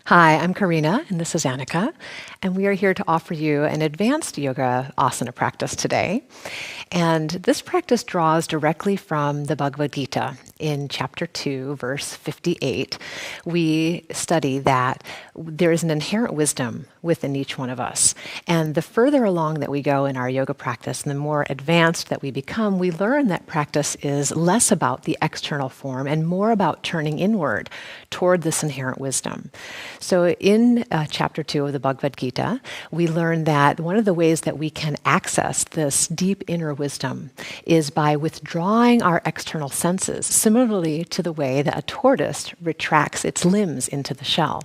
Hi, I'm Karina, and this is Annika, and we are here to offer you an advanced yoga asana practice today. And this practice draws directly from the Bhagavad Gita. In chapter 2, verse 58, we study that there is an inherent wisdom within each one of us. And the further along that we go in our yoga practice, and the more advanced that we become, we learn that practice is less about the external form and more about turning inward toward this inherent wisdom. So in chapter 2 of the Bhagavad Gita, we learn that one of the ways that we can access this deep inner wisdom is by withdrawing our external senses, similarly to the way that a tortoise retracts its limbs into the shell.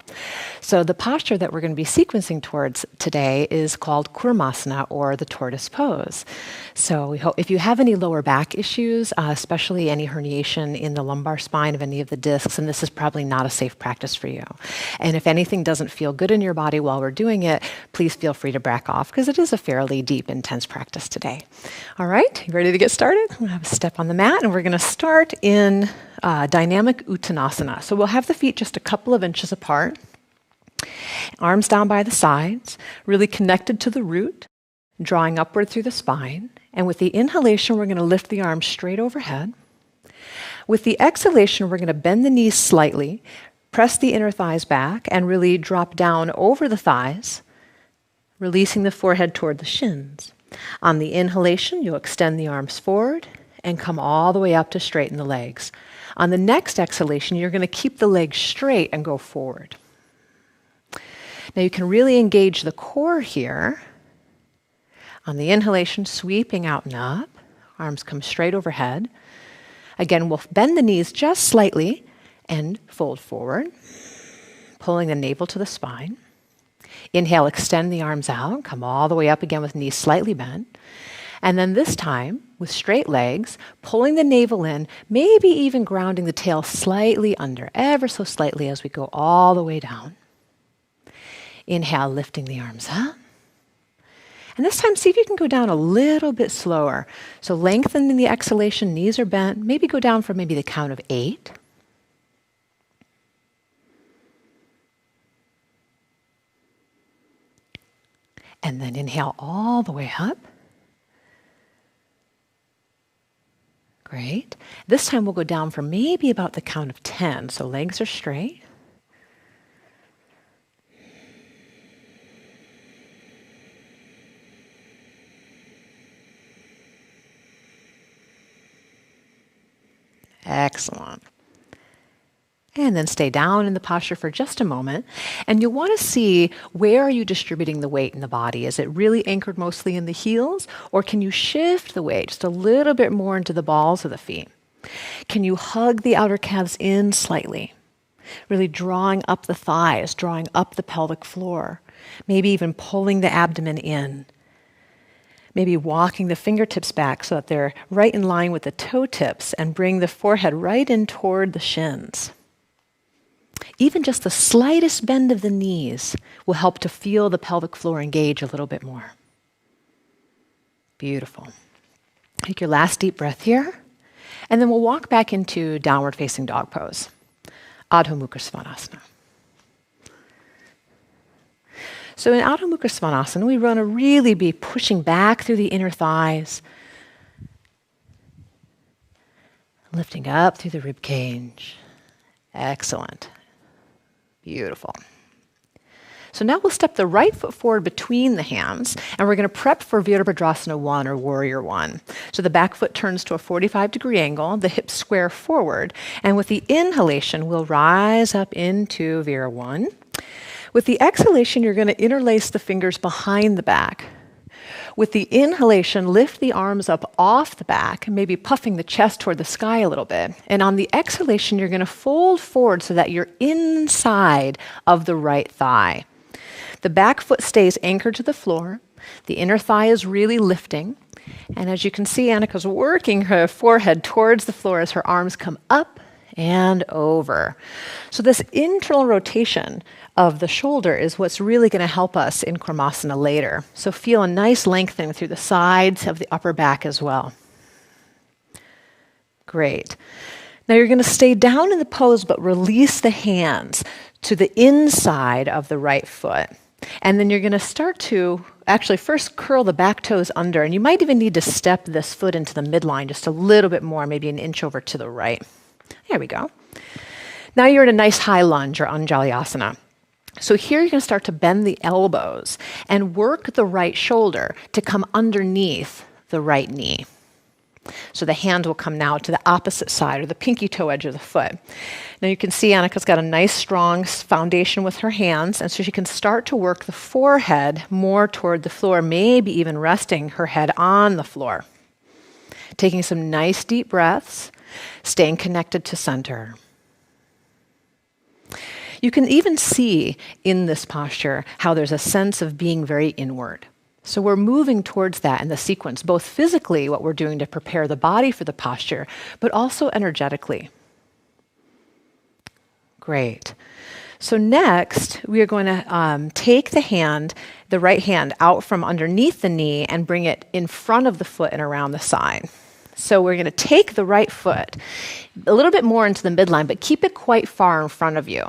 So the posture that we're going to be sequencing towards today is called Kurmasana, or the tortoise pose. So we hope if you have any lower back issues, especially any herniation in the lumbar spine of any of the discs, and this is probably not a safe practice for you. And if anything doesn't feel good in your body while we're doing it, please feel free to back off because it is a fairly deep, intense practice today. All right, you ready to get started? We'll have a step on the mat, and we're going to start in dynamic uttanasana. So we'll have the feet just a couple of inches apart, arms down by the sides, really connected to the root, drawing upward through the spine. And with the inhalation, we're going to lift the arms straight overhead. With the exhalation, we're going to bend the knees slightly, press the inner thighs back, and really drop down over the thighs, releasing the forehead toward the shins. On the inhalation, you'll extend the arms forward and come all the way up to straighten the legs. On the next exhalation, you're going to keep the legs straight and go forward. Now you can really engage the core here. On the inhalation, sweeping out and up, arms come straight overhead. Again, we'll bend the knees just slightly and fold forward, pulling the navel to the spine. Inhale, extend the arms out, come all the way up again with knees slightly bent. And then this time, with straight legs, pulling the navel in, maybe even grounding the tail slightly under, ever so slightly as we go all the way down. Inhale, lifting the arms up. And this time, see if you can go down a little bit slower. So lengthening the exhalation, knees are bent. Maybe go down for maybe the count of 8. And then inhale all the way up. Great. This time we'll go down for maybe about the count of 10. So legs are straight. Excellent. And then stay down in the posture for just a moment. And you'll want to see, where are you distributing the weight in the body? Is it really anchored mostly in the heels? Or can you shift the weight just a little bit more into the balls of the feet? Can you hug the outer calves in slightly? Really drawing up the thighs, drawing up the pelvic floor. Maybe even pulling the abdomen in. Maybe walking the fingertips back so that they're right in line with the toe tips, and bring the forehead right in toward the shins. Even just the slightest bend of the knees will help to feel the pelvic floor engage a little bit more. Beautiful. Take your last deep breath here, and then we'll walk back into downward facing dog pose, Adho Mukha Svanasana. So in Adho Mukha Svanasana, we want to really be pushing back through the inner thighs, lifting up through the rib cage. Excellent. Beautiful. So now we'll step the right foot forward between the hands, and we're going to prep for Virabhadrasana 1, or Warrior 1. So the back foot turns to a 45-degree angle, the hips square forward, and with the inhalation, we'll rise up into Vira 1. With the exhalation, you're going to interlace the fingers behind the back. With the inhalation, lift the arms up off the back, maybe puffing the chest toward the sky a little bit. And on the exhalation, you're going to fold forward so that you're inside of the right thigh. The back foot stays anchored to the floor. The inner thigh is really lifting. And as you can see, Annika's working her forehead towards the floor as her arms come up and over. So this internal rotation of the shoulder is what's really going to help us in Kurmasana later. So feel a nice lengthening through the sides of the upper back as well. Great. Now you're going to stay down in the pose, but release the hands to the inside of the right foot. And then you're going to start to actually first curl the back toes under, and you might even need to step this foot into the midline just a little bit more, maybe an inch over to the right. There we go. Now you're in a nice high lunge or Anjalyasana. So here you're going to start to bend the elbows and work the right shoulder to come underneath the right knee. So the hand will come now to the opposite side or the pinky toe edge of the foot. Now you can see Annika's got a nice strong foundation with her hands, and so she can start to work the forehead more toward the floor, maybe even resting her head on the floor. Taking some nice deep breaths, staying connected to center. You can even see in this posture how there's a sense of being very inward. So we're moving towards that in the sequence, both physically, what we're doing to prepare the body for the posture, but also energetically. Great. So next, we are going to take the right hand out from underneath the knee and bring it in front of the foot and around the side. So we're going to take the right foot a little bit more into the midline, but keep it quite far in front of you.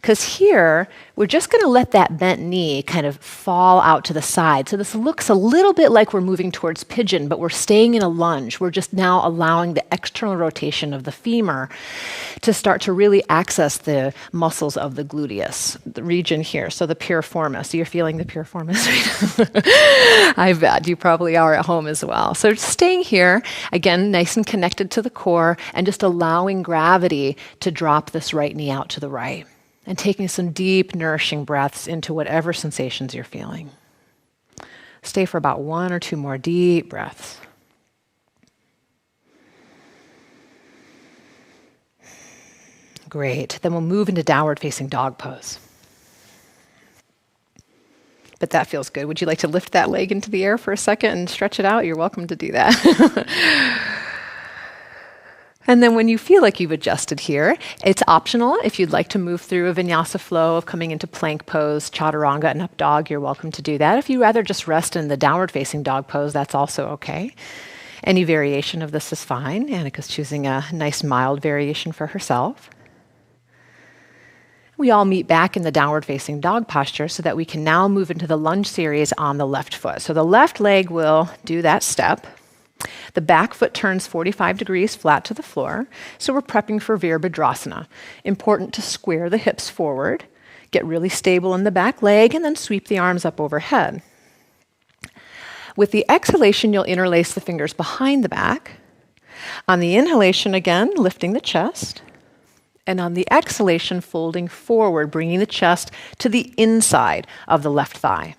Because here, we're just going to let that bent knee kind of fall out to the side. So this looks a little bit like we're moving towards pigeon, but we're staying in a lunge. We're just now allowing the external rotation of the femur to start to really access the muscles of the gluteus, the region here, so the piriformis. So you're feeling the piriformis right now? I bet you probably are at home as well. So staying here, again, nice and connected to the core, and just allowing gravity to drop this right knee out to the right. And taking some deep, nourishing breaths into whatever sensations you're feeling. Stay for about 1 or 2 more deep breaths. Great. Then we'll move into downward facing dog pose. But that feels good. Would you like to lift that leg into the air for a second and stretch it out? You're welcome to do that. And then when you feel like you've adjusted here, it's optional. If you'd like to move through a vinyasa flow of coming into plank pose, chaturanga, and up dog, you're welcome to do that. If you'd rather just rest in the downward facing dog pose, that's also okay. Any variation of this is fine. Annika's choosing a nice mild variation for herself. We all meet back in the downward facing dog posture so that we can now move into the lunge series on the left foot. So the left leg will do that step. The back foot turns 45 degrees flat to the floor, so we're prepping for Virabhadrasana. Important to square the hips forward, get really stable in the back leg, and then sweep the arms up overhead. With the exhalation, you'll interlace the fingers behind the back. On the inhalation, again, lifting the chest. And on the exhalation, folding forward, bringing the chest to the inside of the left thigh.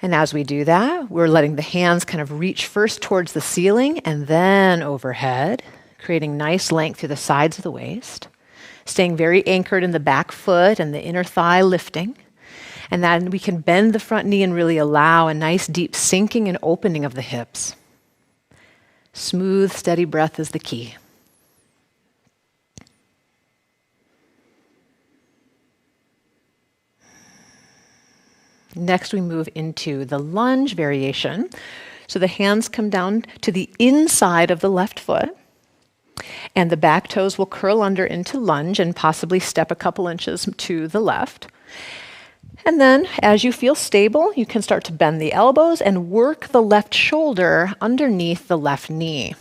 And as we do that, we're letting the hands kind of reach first towards the ceiling and then overhead, creating nice length through the sides of the waist, staying very anchored in the back foot and the inner thigh lifting. And then we can bend the front knee and really allow a nice deep sinking and opening of the hips. Smooth, steady breath is the key. Next, we move into the lunge variation. So the hands come down to the inside of the left foot, and the back toes will curl under into lunge and possibly step a couple inches to the left. And then, as you feel stable, you can start to bend the elbows and work the left shoulder underneath the left knee.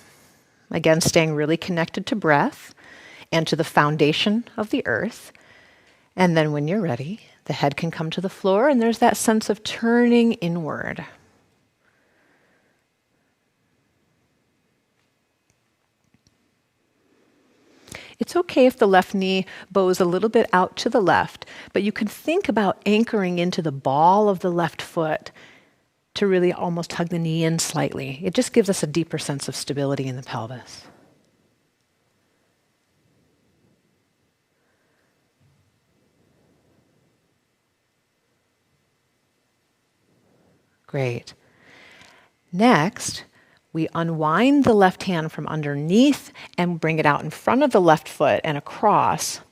Again, staying really connected to breath and to the foundation of the earth. And then when you're ready, the head can come to the floor, and there's that sense of turning inward. It's okay if the left knee bows a little bit out to the left, but you can think about anchoring into the ball of the left foot to really almost hug the knee in slightly. It just gives us a deeper sense of stability in the pelvis. Great. Next, we unwind the left hand from underneath and bring it out in front of the left foot and across.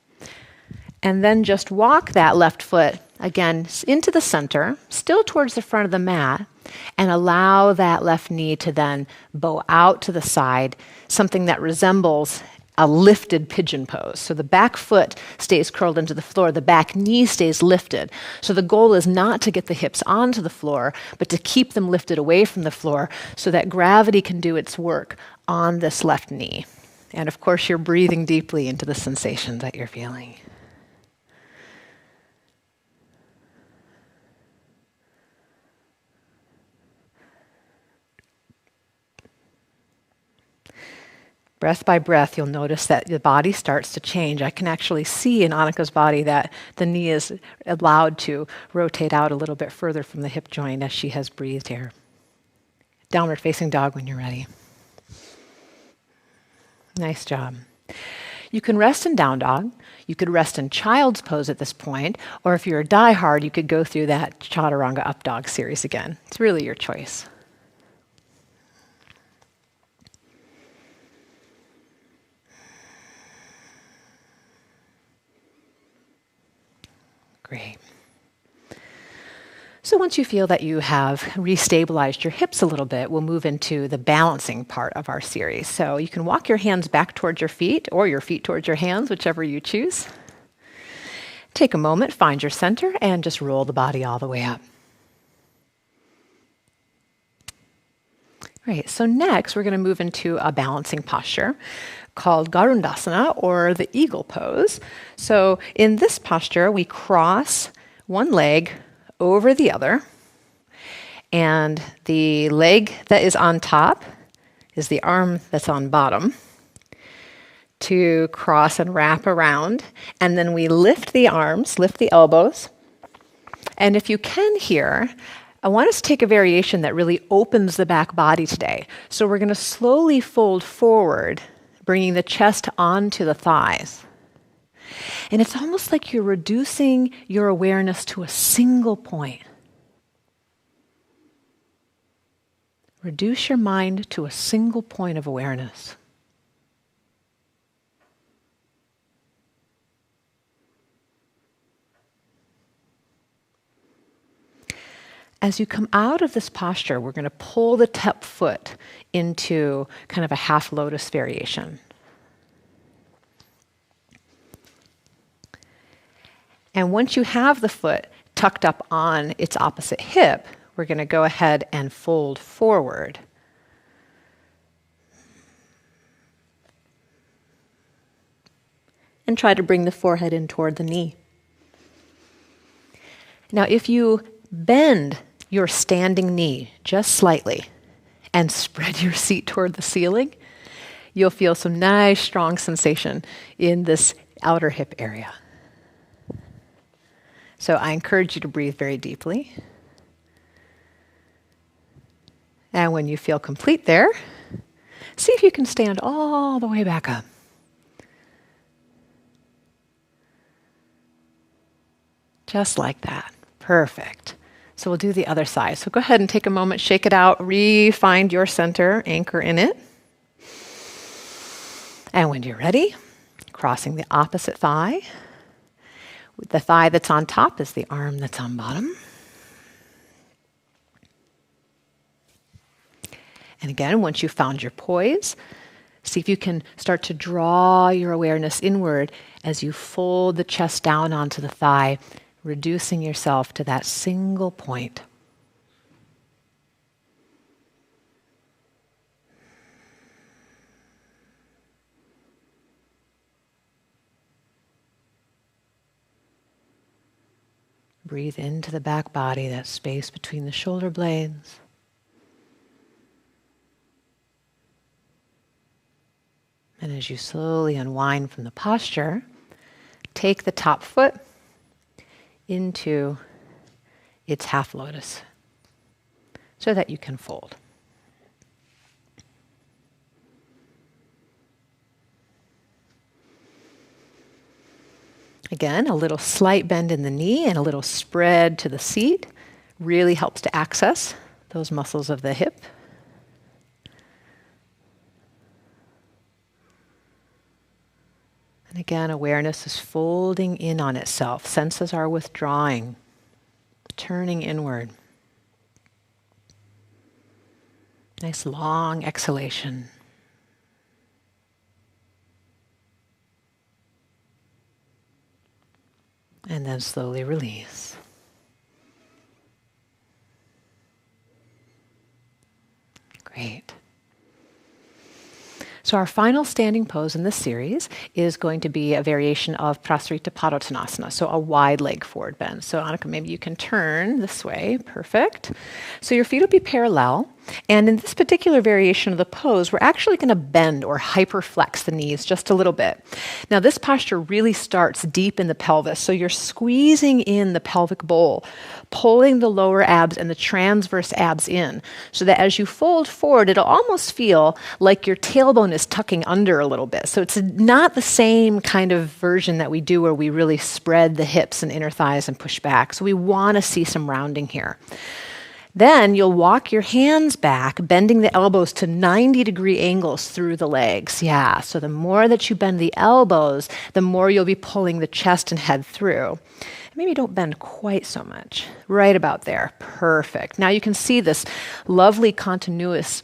And then just walk that left foot again into the center, still towards the front of the mat, and allow that left knee to then bow out to the side, something that resembles a lifted pigeon pose. So the back foot stays curled into the floor, the back knee stays lifted. So the goal is not to get the hips onto the floor, but to keep them lifted away from the floor so that gravity can do its work on this left knee. And of course, you're breathing deeply into the sensation that you're feeling. Breath by breath, you'll notice that the body starts to change. I can actually see in Annika's body that the knee is allowed to rotate out a little bit further from the hip joint as she has breathed here. Downward facing dog when you're ready. Nice job. You can rest in down dog. You could rest in child's pose at this point, or if you're a diehard, you could go through that chaturanga up dog series again. It's really your choice. Great. So once you feel that you have restabilized your hips a little bit, we'll move into the balancing part of our series. So you can walk your hands back towards your feet or your feet towards your hands, whichever you choose. Take a moment, find your center, and just roll the body all the way up. Right, so next we're going to move into a balancing posture called Garudasana, or the eagle pose. So in this posture, we cross one leg over the other, and the leg that is on top is the arm that's on bottom to cross and wrap around, and then we lift the arms, lift the elbows, and if you can here, I want us to take a variation that really opens the back body today. So we're going to slowly fold forward, bringing the chest onto the thighs. And it's almost like you're reducing your awareness to a single point. Reduce your mind to a single point of awareness. As you come out of this posture, we're going to pull the top foot into kind of a half lotus variation. And once you have the foot tucked up on its opposite hip, we're going to go ahead and fold forward. And try to bring the forehead in toward the knee. Now, if you bend your standing knee just slightly and spread your seat toward the ceiling, you'll feel some nice, strong sensation in this outer hip area. So I encourage you to breathe very deeply. And when you feel complete there, see if you can stand all the way back up. Just like that. Perfect. So we'll do the other side. So go ahead and take a moment, shake it out, re-find your center, anchor in it. And when you're ready, crossing the opposite thigh. The thigh that's on top is the arm that's on bottom. And again, once you've found your poise, see if you can start to draw your awareness inward as you fold the chest down onto the thigh, reducing yourself to that single point. Breathe into the back body, that space between the shoulder blades. And as you slowly unwind from the posture, take the top foot into its half lotus so that you can fold. Again, a little slight bend in the knee and a little spread to the seat really helps to access those muscles of the hip. And again, awareness is folding in on itself. Senses are withdrawing, turning inward. Nice long exhalation. And then slowly release. Great. So our final standing pose in this series is going to be a variation of Prasarita Padottanasana, so a wide leg forward bend. So Annika, maybe you can turn this way. Perfect. So your feet will be parallel. And in this particular variation of the pose, we're actually going to bend or hyperflex the knees just a little bit. Now, this posture really starts deep in the pelvis. So you're squeezing in the pelvic bowl, pulling the lower abs and the transverse abs in, so that as you fold forward, it'll almost feel like your tailbone is tucking under a little bit. So it's not the same kind of version that we do where we really spread the hips and inner thighs and push back. So we want to see some rounding here. Then you'll walk your hands back, bending the elbows to 90-degree angles through the legs. Yeah, so the more that you bend the elbows, the more you'll be pulling the chest and head through. Maybe don't bend quite so much. Right about there. Perfect. Now you can see this lovely continuous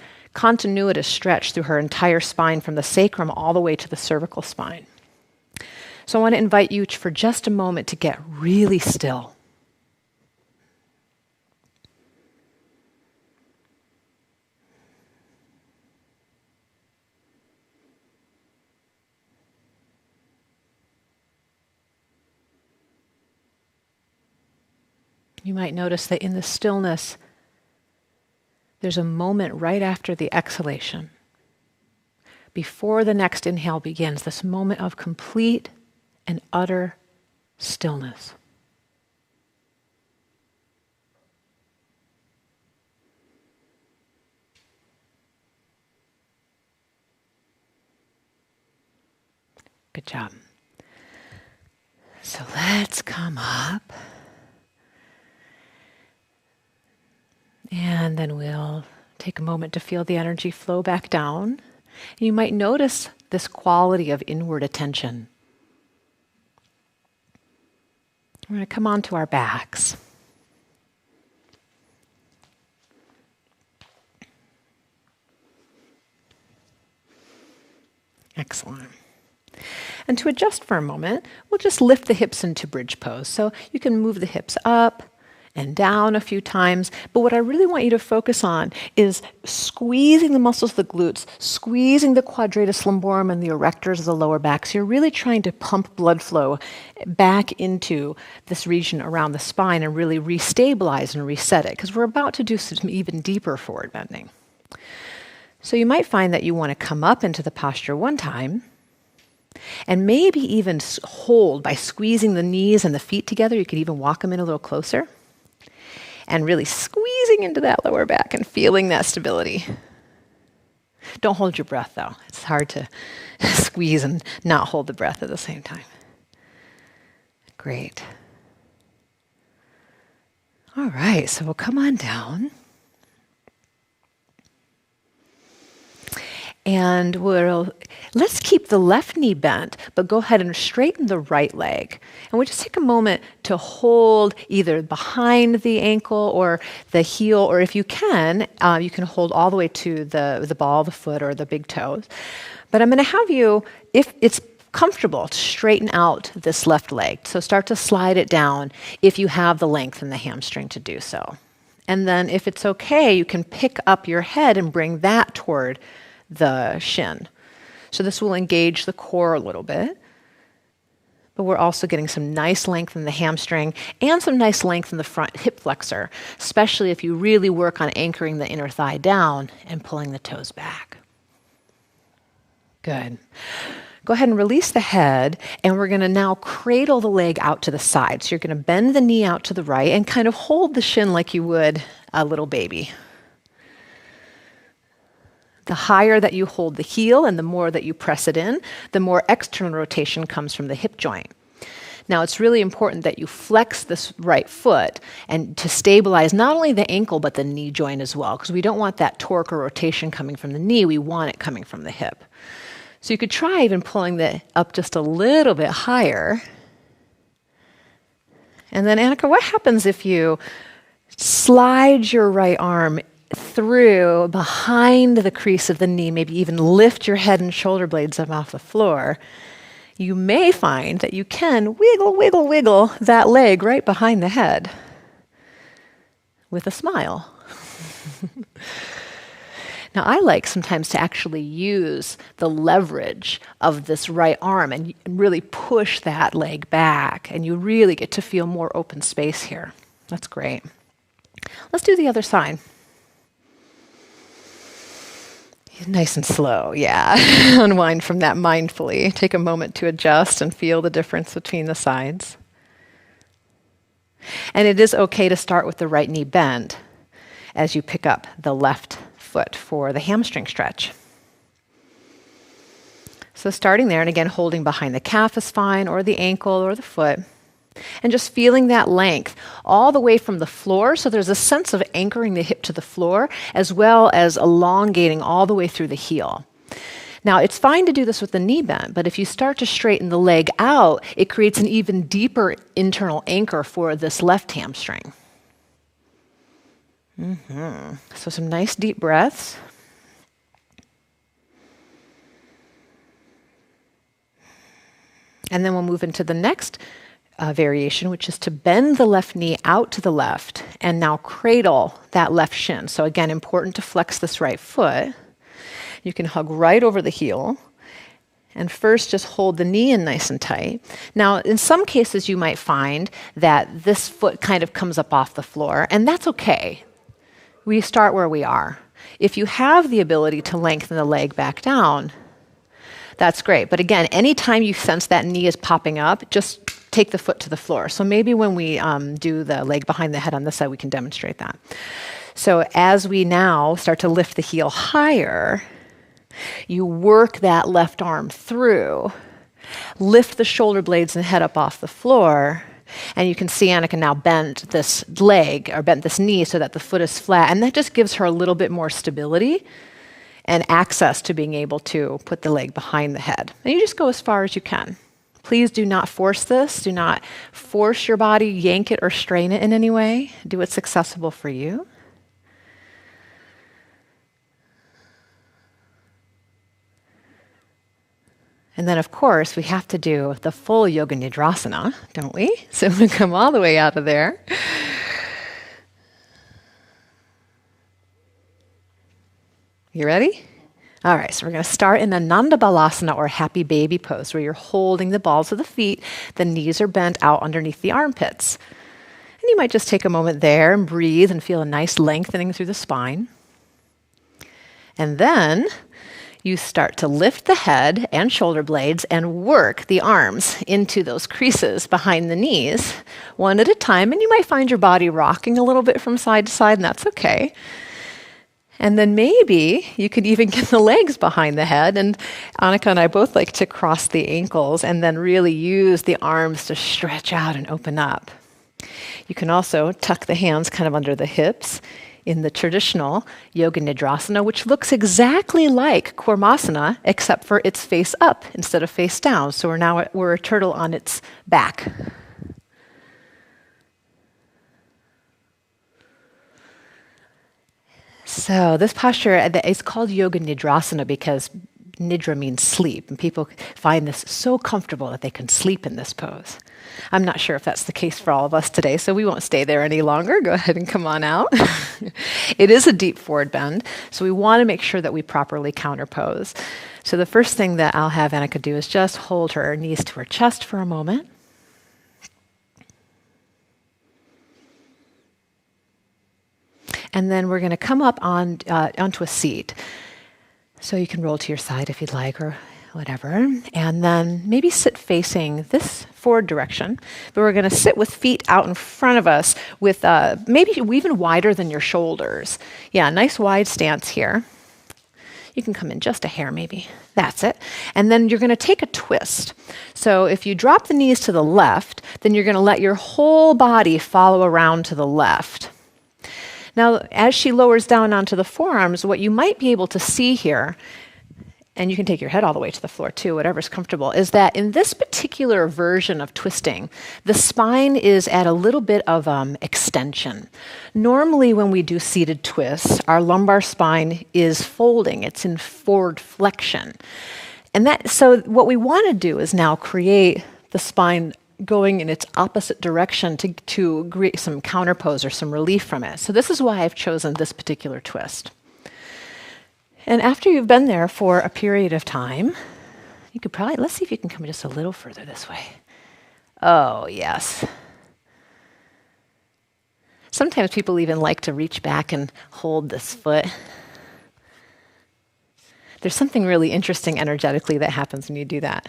stretch through her entire spine from the sacrum all the way to the cervical spine. So I want to invite you for just a moment to get really still. You might notice that in the stillness, there's a moment right after the exhalation, before the next inhale begins, this moment of complete and utter stillness. Good job. So let's come up. And then we'll take a moment to feel the energy flow back down. You might notice this quality of inward attention. We're going to come onto our backs. Excellent. And to adjust for a moment, we'll just lift the hips into bridge pose. So you can move the hips up and down a few times. But what I really want you to focus on is squeezing the muscles of the glutes, squeezing the quadratus lumborum and the erectors of the lower back. So you're really trying to pump blood flow back into this region around the spine and really restabilize and reset it, because we're about to do some even deeper forward bending. So you might find that you want to come up into the posture one time, and maybe even hold by squeezing the knees and the feet together. You could even walk them in a little closer. And really squeezing into that lower back and feeling that stability. Don't hold your breath, though. It's hard to squeeze and not hold the breath at the same time. Great. All right, so we'll come on down. And let's keep the left knee bent, but go ahead and straighten the right leg. And we'll just take a moment to hold either behind the ankle or the heel, or if you can hold all the way to the ball of the foot or the big toes. But I'm going to have you, if it's comfortable, to straighten out this left leg. So start to slide it down if you have the length in the hamstring to do so. And then if it's okay, you can pick up your head and bring that toward the shin. So this will engage the core a little bit, but we're also getting some nice length in the hamstring and some nice length in the front hip flexor, especially if you really work on anchoring the inner thigh down and pulling the toes back. Good. Go ahead and release the head, and we're going to now cradle the leg out to the side. So you're going to bend the knee out to the right and kind of hold the shin like you would a little baby. The higher that you hold the heel and the more that you press it in, the more external rotation comes from the hip joint. Now, it's really important that you flex this right foot and to stabilize not only the ankle but the knee joint as well, because we don't want that torque or rotation coming from the knee. We want it coming from the hip. So you could try even pulling it up just a little bit higher. And then, Annika, what happens if you slide your right arm through behind the crease of the knee, maybe even lift your head and shoulder blades up off the floor? you may find that you can wiggle, wiggle, wiggle that leg right behind the head with a smile. Now, I like sometimes to actually use the leverage of this right arm and really push that leg back, and you really get to feel more open space here. That's great. Let's do the other side. Nice and slow, yeah. Unwind from that mindfully. Take a moment to adjust and feel the difference between the sides. And it is okay to start with the right knee bent as you pick up the left foot for the hamstring stretch. So starting there, and again, holding behind the calf is fine, or the ankle or the foot, and just feeling that length all the way from the floor. So there's a sense of anchoring the hip to the floor, as well as elongating all the way through the heel. Now, it's fine to do this with the knee bent, but if you start to straighten the leg out, it creates an even deeper internal anchor for this left hamstring. So some nice deep breaths. And then we'll move into the next variation, which is to bend the left knee out to the left and now cradle that left shin. So again, important to flex this right foot. You can hug right over the heel. And first, just hold the knee in nice and tight. Now, in some cases, you might find that this foot kind of comes up off the floor, and that's okay. We start where we are. If you have the ability to lengthen the leg back down, that's great. But again, anytime you sense that knee is popping up, just take the foot to the floor. So maybe when we do the leg behind the head on this side, we can demonstrate that. So as we now start to lift the heel higher, you work that left arm through, lift the shoulder blades and head up off the floor, and you can see Annika now bend this leg, or bend this knee so that the foot is flat, and that just gives her a little bit more stability and access to being able to put the leg behind the head. And you just go as far as you can. Please do not force this. Do not force your body, yank it or strain it in any way. Do what's accessible for you. And then, of course, we have to do the full Yoga Nidrasana, don't we? So we come all the way out of there. You ready? All right, so we're going to start in Ananda Balasana, or happy baby pose, where you're holding the balls of the feet, the knees are bent out underneath the armpits. And you might just take a moment there and breathe and feel a nice lengthening through the spine. And then you start to lift the head and shoulder blades and work the arms into those creases behind the knees, one at a time. And you might find your body rocking a little bit from side to side, and that's okay. And then maybe you could even get the legs behind the head. And Annika and I both like to cross the ankles and then really use the arms to stretch out and open up. You can also tuck the hands kind of under the hips in the traditional Yoga Nidrasana, which looks exactly like Kurmasana, except for it's face up instead of face down. So we're a turtle on its back. So this posture is called Yoga Nidrasana because Nidra means sleep, and people find this so comfortable that they can sleep in this pose. I'm not sure if that's the case for all of us today, so we won't stay there any longer. Go ahead and come on out. It is a deep forward bend, so we want to make sure that we properly counterpose. So the first thing that I'll have Annika do is just hold her knees to her chest for a moment. And then we're going to come up onto a seat. So you can roll to your side if you'd like, or whatever. And then maybe sit facing this forward direction. But we're going to sit with feet out in front of us with maybe even wider than your shoulders. Yeah, nice wide stance here. You can come in just a hair maybe. That's it. And then you're going to take a twist. So if you drop the knees to the left, then you're going to let your whole body follow around to the left. Now, as she lowers down onto the forearms, what you might be able to see here, and you can take your head all the way to the floor too, whatever's comfortable, is that in this particular version of twisting, the spine is at a little bit of extension. Normally, when we do seated twists, our lumbar spine is folding. It's in forward flexion. So what we want to do is now create the spine going in its opposite direction to create some counterpose or some relief from it. So this is why I've chosen this particular twist. And after you've been there for a period of time, you could probably, let's see if you can come just a little further this way. Oh, yes. Sometimes people even like to reach back and hold this foot. There's something really interesting energetically that happens when you do that.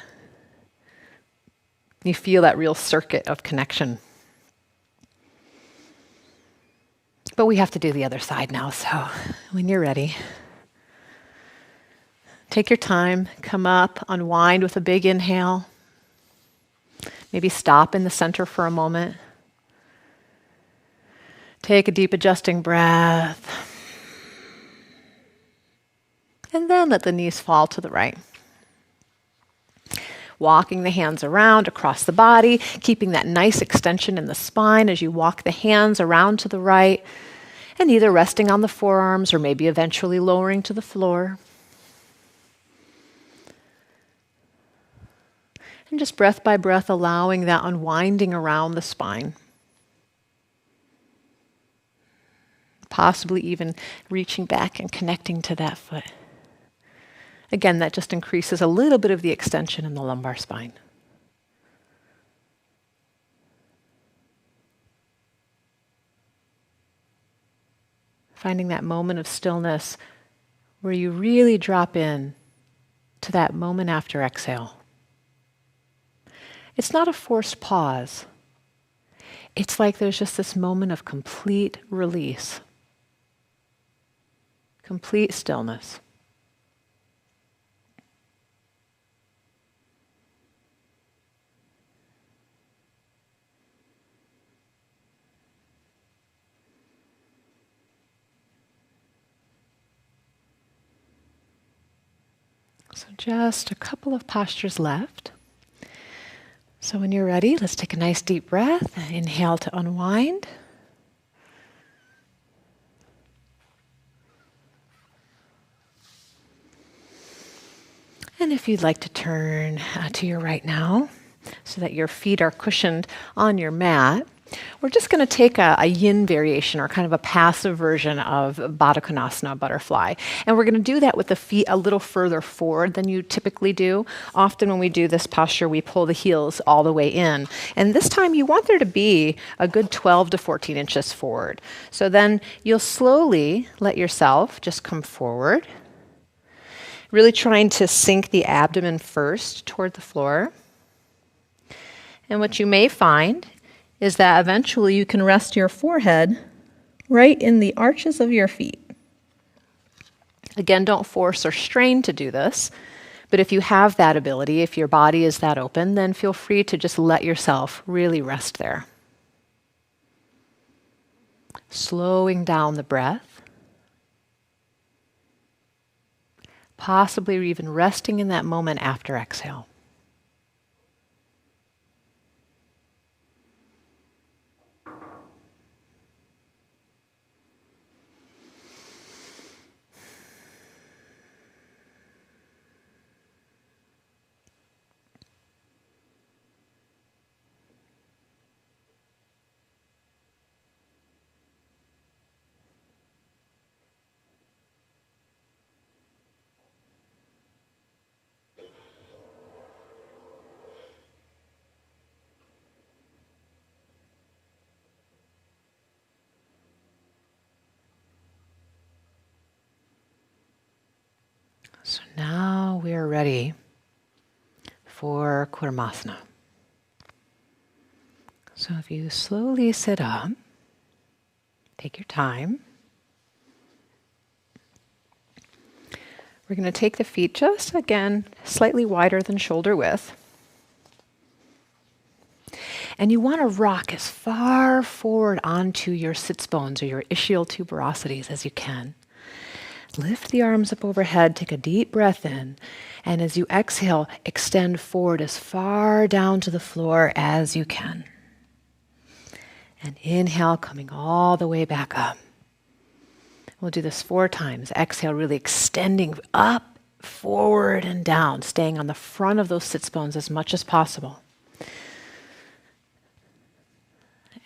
You feel that real circuit of connection. But we have to do the other side now, so when you're ready, take your time, come up, unwind with a big inhale. Maybe stop in the center for a moment. Take a deep adjusting breath. And then let the knees fall to the right. Walking the hands around across the body, keeping that nice extension in the spine as you walk the hands around to the right, and either resting on the forearms or maybe eventually lowering to the floor. And just breath by breath, allowing that unwinding around the spine. Possibly even reaching back and connecting to that foot. Again, that just increases a little bit of the extension in the lumbar spine. Finding that moment of stillness where you really drop in to that moment after exhale. It's not a forced pause. It's like there's just this moment of complete release, complete stillness. So just a couple of postures left. So when you're ready, let's take a nice deep breath. Inhale to unwind. And if you'd like to turn to your right now, so that your feet are cushioned on your mat, we're just going to take a yin variation, or kind of a passive version of Baddha Konasana, butterfly. And we're going to do that with the feet a little further forward than you typically do. Often when we do this posture, we pull the heels all the way in. And this time you want there to be a good 12 to 14 inches forward. So then you'll slowly let yourself just come forward, really trying to sink the abdomen first toward the floor. And what you may find is that eventually you can rest your forehead right in the arches of your feet. Again, don't force or strain to do this, but if you have that ability, if your body is that open, then feel free to just let yourself really rest there. Slowing down the breath, possibly even resting in that moment after exhale. So now we are ready for Kurmasana. So if you slowly sit up, take your time. We're going to take the feet just, again, slightly wider than shoulder width. And you want to rock as far forward onto your sits bones or your ischial tuberosities as you can. Lift the arms up overhead, take a deep breath in, and as you exhale, extend forward as far down to the floor as you can. And inhale, coming all the way back up. We'll do this 4 times. Exhale, really extending up forward and down, staying on the front of those sits bones as much as possible.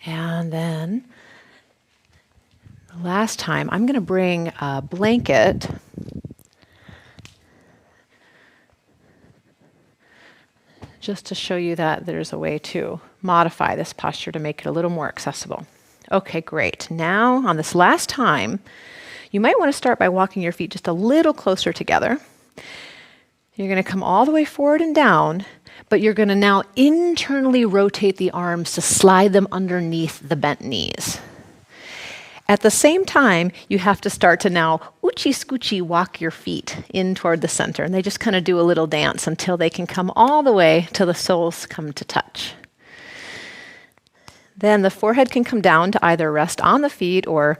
And then the last time, I'm going to bring a blanket just to show you that there's a way to modify this posture to make it a little more accessible. Okay, great. Now, on this last time, you might want to start by walking your feet just a little closer together. You're going to come all the way forward and down, but you're going to now internally rotate the arms to slide them underneath the bent knees. At the same time, you have to start to now oochie scoochie walk your feet in toward the center. And they just kind of do a little dance until they can come all the way till the soles come to touch. Then the forehead can come down to either rest on the feet or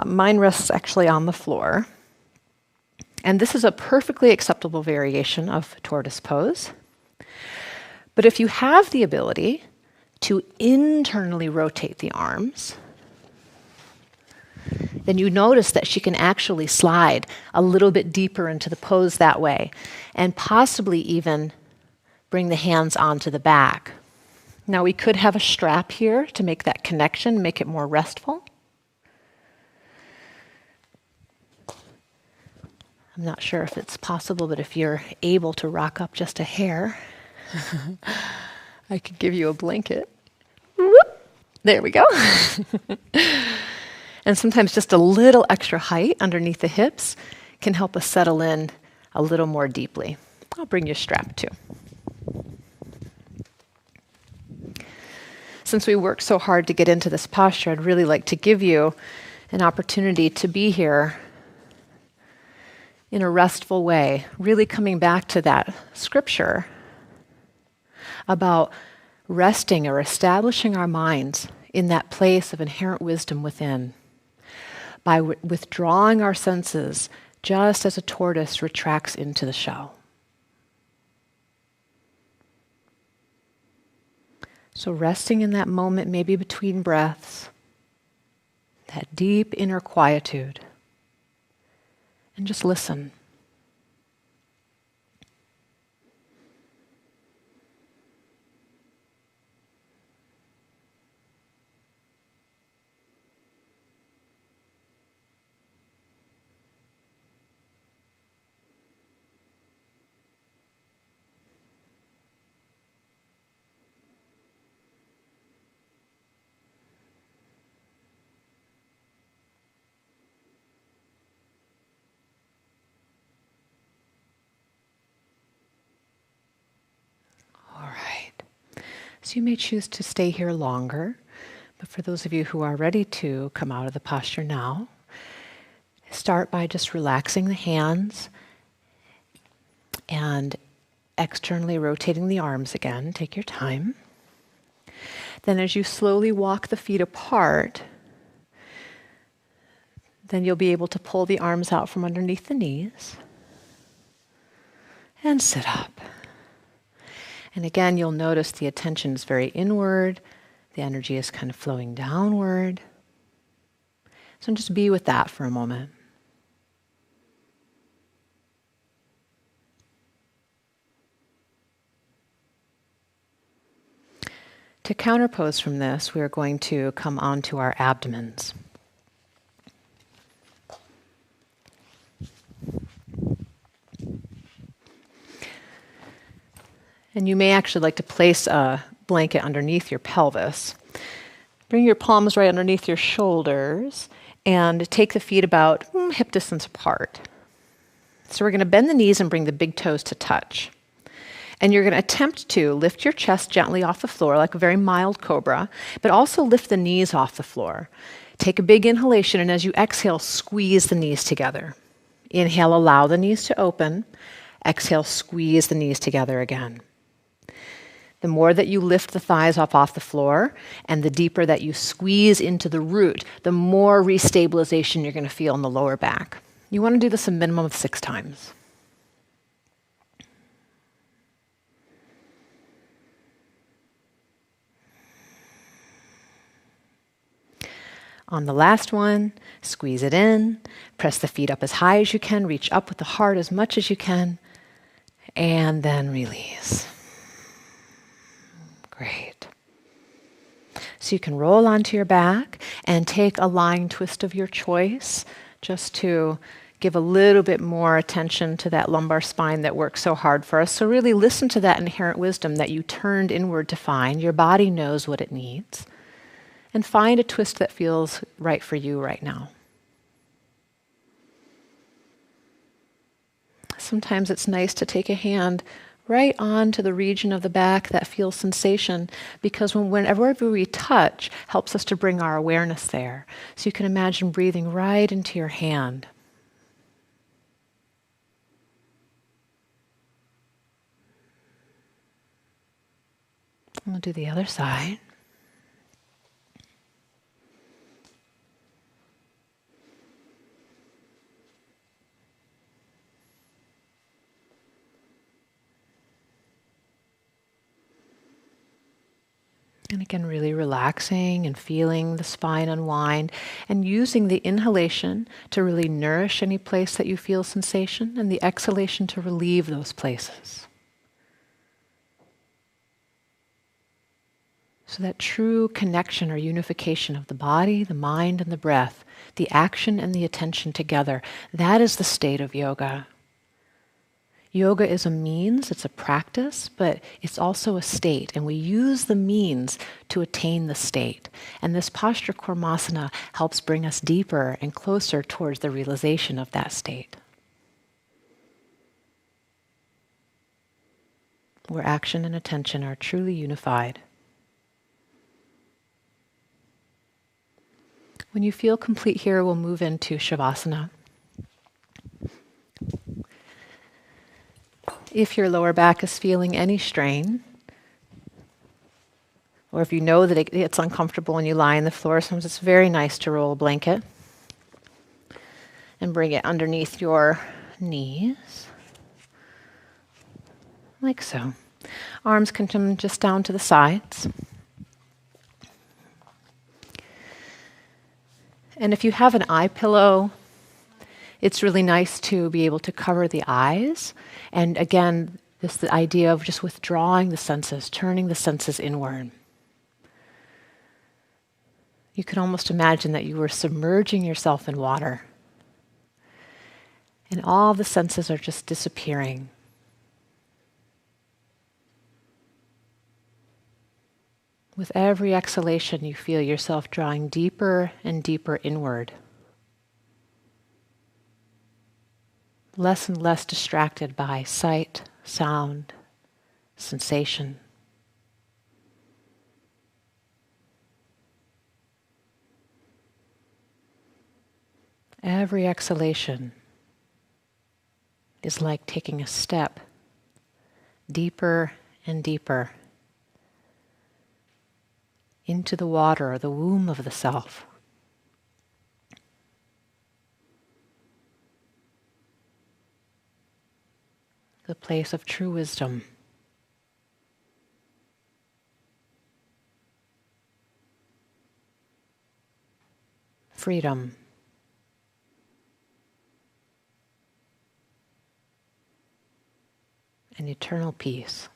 mine rests actually on the floor. And this is a perfectly acceptable variation of tortoise pose. But if you have the ability to internally rotate the arms, then you notice that she can actually slide a little bit deeper into the pose that way, and possibly even bring the hands onto the back. Now we could have a strap here to make that connection, make it more restful. I'm not sure if it's possible, but if you're able to rock up just a hair, I could give you a blanket. Whoop! There we go. And sometimes just a little extra height underneath the hips can help us settle in a little more deeply. I'll bring you a strap too. Since we worked so hard to get into this posture, I'd really like to give you an opportunity to be here in a restful way, really coming back to that scripture about resting or establishing our minds in that place of inherent wisdom within, by withdrawing our senses just as a tortoise retracts into the shell. So resting in that moment, maybe between breaths, that deep inner quietude, and just listen. So you may choose to stay here longer, but for those of you who are ready to come out of the posture now, start by just relaxing the hands and externally rotating the arms again. Take your time. Then as you slowly walk the feet apart, then you'll be able to pull the arms out from underneath the knees and sit up. And again, you'll notice the attention is very inward. The energy is kind of flowing downward. So just be with that for a moment. To counterpose from this, we are going to come onto our abdomens. And you may actually like to place a blanket underneath your pelvis. Bring your palms right underneath your shoulders and take the feet about hip distance apart. So we're going to bend the knees and bring the big toes to touch. And you're going to attempt to lift your chest gently off the floor like a very mild cobra, but also lift the knees off the floor. Take a big inhalation, and as you exhale, squeeze the knees together. Inhale, allow the knees to open. Exhale, squeeze the knees together again. The more that you lift the thighs off the floor and the deeper that you squeeze into the root, the more restabilization you're going to feel in the lower back. You want to do this a minimum of 6 times. On the last one, squeeze it in, press the feet up as high as you can, reach up with the heart as much as you can, and then release. Great. So you can roll onto your back and take a lying twist of your choice, just to give a little bit more attention to that lumbar spine that works so hard for us. So really listen to that inherent wisdom that you turned inward to find. Your body knows what it needs. And find a twist that feels right for you right now. Sometimes it's nice to take a hand right onto the region of the back that feels sensation, because whenever we touch, helps us to bring our awareness there. So you can imagine breathing right into your hand. We'll do the other side. And again, really relaxing and feeling the spine unwind, and using the inhalation to really nourish any place that you feel sensation, and the exhalation to relieve those places. So that true connection or unification of the body, the mind, and the breath, the action and the attention together, that is the state of yoga. Yoga is a means, it's a practice, but it's also a state, and we use the means to attain the state. And this posture Kurmasana helps bring us deeper and closer towards the realization of that state, where action and attention are truly unified. When you feel complete here, we'll move into Shavasana. If your lower back is feeling any strain, or if you know that it's uncomfortable when you lie on the floor, sometimes it's very nice to roll a blanket and bring it underneath your knees, like so. Arms can come just down to the sides. And if you have an eye pillow, it's really nice to be able to cover the eyes. And again, the idea of just withdrawing the senses, turning the senses inward. You can almost imagine that you were submerging yourself in water, and all the senses are just disappearing. With every exhalation, you feel yourself drawing deeper and deeper inward. Less and less distracted by sight, sound, sensation. Every exhalation is like taking a step deeper and deeper into the water or the womb of the self. The place of true wisdom. Freedom. And eternal peace.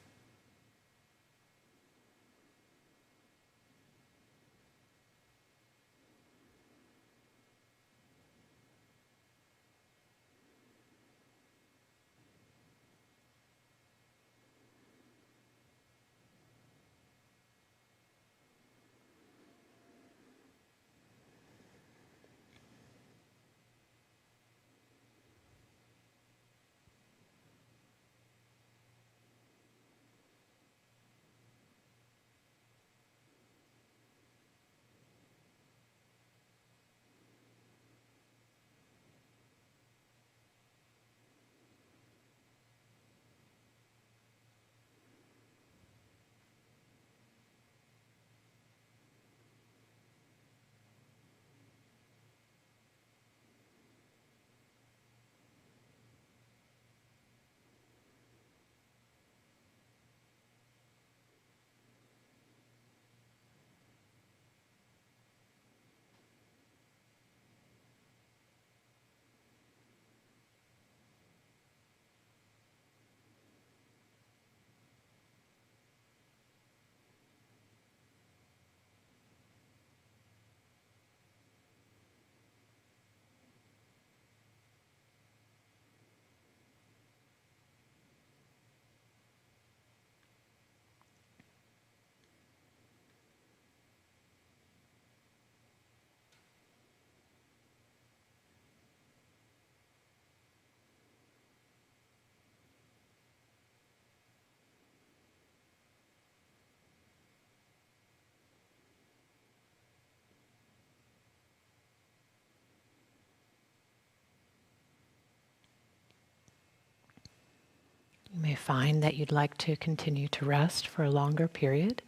may find that you'd like to continue to rest for a longer period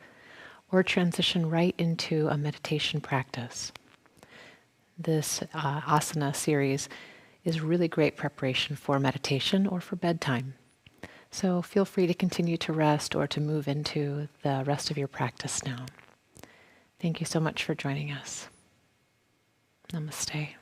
or transition right into a meditation practice. This asana series is really great preparation for meditation or for bedtime. So feel free to continue to rest or to move into the rest of your practice now. Thank you so much for joining us. Namaste.